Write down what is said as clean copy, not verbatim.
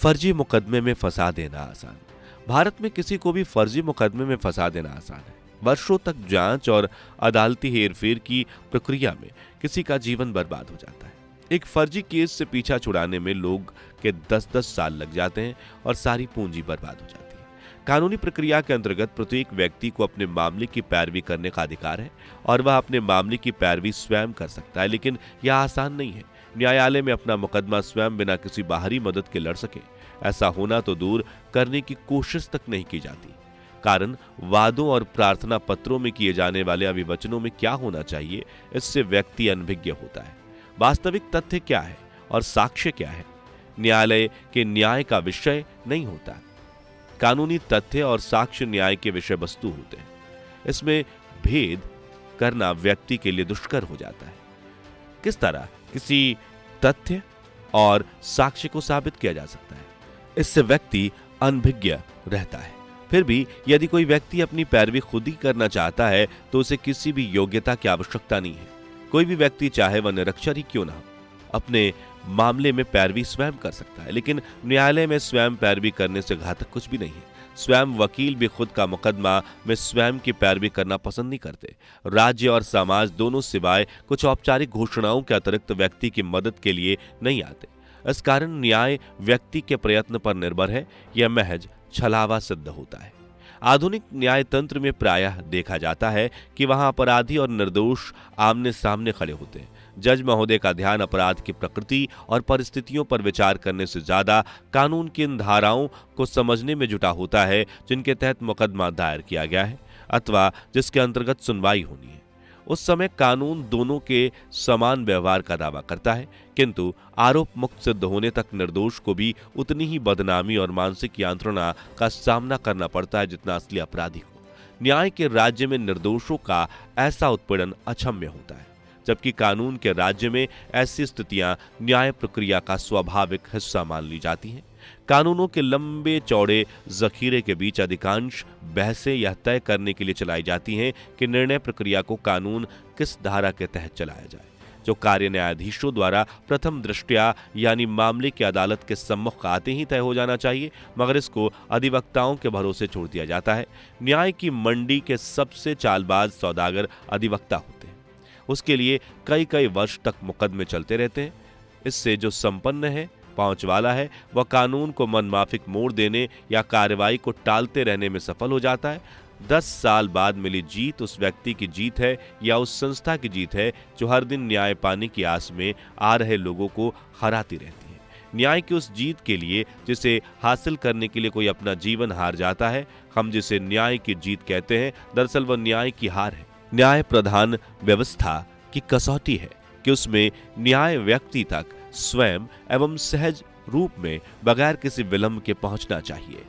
फर्जी मुकदमे में फंसा देना आसान। भारत में किसी को भी फर्जी मुकदमे में फंसा देना आसान है। वर्षों तक जांच और अदालती हेरफेर की प्रक्रिया में किसी का जीवन बर्बाद हो जाता है। एक फर्जी केस से पीछा छुड़ाने में लोग के 10-10 साल लग जाते हैं और सारी पूंजी बर्बाद हो जाती है। कानूनी प्रक्रिया के अंतर्गत प्रत्येक व्यक्ति को अपने मामले की पैरवी करने का अधिकार है और वह अपने मामले की पैरवी स्वयं कर सकता है, लेकिन यह आसान नहीं है। न्यायालय में अपना मुकदमा स्वयं बिना किसी बाहरी मदद के लड़ सके, ऐसा होना तो दूर करने की कोशिश तक नहीं की जाती। कारण वादों और प्रार्थना पत्रों में किए जाने वाले अभिवचनों में क्या होना चाहिए, इससे व्यक्ति अनभिज्ञ होता है। वास्तविक तथ्य क्या है और साक्ष्य क्या है, न्यायालय के न्याय का विषय नहीं होता। कानूनी तथ्य और साक्ष्य न्याय के विषय वस्तु होते हैं। इसमें भेद करना व्यक्ति के लिए दुष्कर हो जाता है। किस तरह किसी तथ्य और साक्ष्य को साबित किया जा सकता है, इससे व्यक्ति अनभिज्ञ रहता है। फिर भी यदि कोई व्यक्ति अपनी पैरवी खुद ही करना चाहता है तो उसे किसी भी योग्यता की आवश्यकता नहीं है। कोई भी व्यक्ति चाहे वह निरक्षर ही क्यों ना हो, अपने मामले में पैरवी स्वयं कर सकता है, लेकिन न्यायालय में स्वयं पैरवी करने से घातक कुछ भी नहीं है। स्वयं वकील भी खुद का मुकदमा में स्वयं की पैरवी करना पसंद नहीं करते। राज्य और समाज दोनों सिवाय कुछ औपचारिक घोषणाओं के अतिरिक्त व्यक्ति की मदद के लिए नहीं आते। इस कारण न्याय व्यक्ति के प्रयत्न पर निर्भर है, यह महज छलावा सिद्ध होता है। आधुनिक न्याय तंत्र में प्रायः देखा जाता है कि वहां अपराधी और निर्दोष आमने सामने खड़े होते हैं। जज महोदय का ध्यान अपराध की प्रकृति और परिस्थितियों पर विचार करने से ज्यादा कानून की इन धाराओं को समझने में जुटा होता है जिनके तहत मुकदमा दायर किया गया है अथवा जिसके अंतर्गत सुनवाई होनी है। उस समय कानून दोनों के समान व्यवहार का दावा करता है, किंतु आरोप मुक्त सिद्ध होने तक निर्दोष को भी उतनी ही बदनामी और मानसिक यांत्रणा का सामना करना पड़ता है जितना असली अपराधी को। न्याय के राज्य में निर्दोषों का ऐसा उत्पीड़न अक्षम्य होता है, जबकि कानून के राज्य में ऐसी स्थितियां न्याय प्रक्रिया का स्वाभाविक हिस्सा मान ली जाती हैं। कानूनों के लंबे चौड़े जखीरे के बीच अधिकांश बहसें यह तय करने के लिए चलाई जाती हैं कि निर्णय प्रक्रिया को कानून किस धारा के तहत चलाया जाए, जो कार्य न्यायाधीशों द्वारा प्रथम दृष्टया यानी मामले की अदालत के सम्मुख आते ही तय हो जाना चाहिए, मगर इसको अधिवक्ताओं के भरोसे छोड़ दिया जाता है। न्याय की मंडी के सबसे चालबाज सौदागर अधिवक्ता होते हैं। उसके लिए कई कई वर्ष तक मुकदमे चलते रहते हैं। इससे जो संपन्न है, पहुंच वाला है, वह कानून को मनमाफिक मोड़ देने या कार्रवाई को टालते रहने में सफल हो जाता है। 10 साल बाद मिली जीत उस व्यक्ति की जीत है या उस संस्था की जीत है जो हर दिन न्याय पाने की आस में आ रहे लोगों को हराती रहती है। न्याय की उस जीत के लिए जिसे हासिल करने के लिए कोई अपना जीवन हार जाता है, हम जिसे न्याय की जीत कहते हैं, दरअसल वह न्याय की हार है। न्याय प्रधान व्यवस्था की कसौटी है कि उसमें न्याय व्यक्ति तक स्वयं एवं सहज रूप में बगैर किसी विलंब के पहुंचना चाहिए।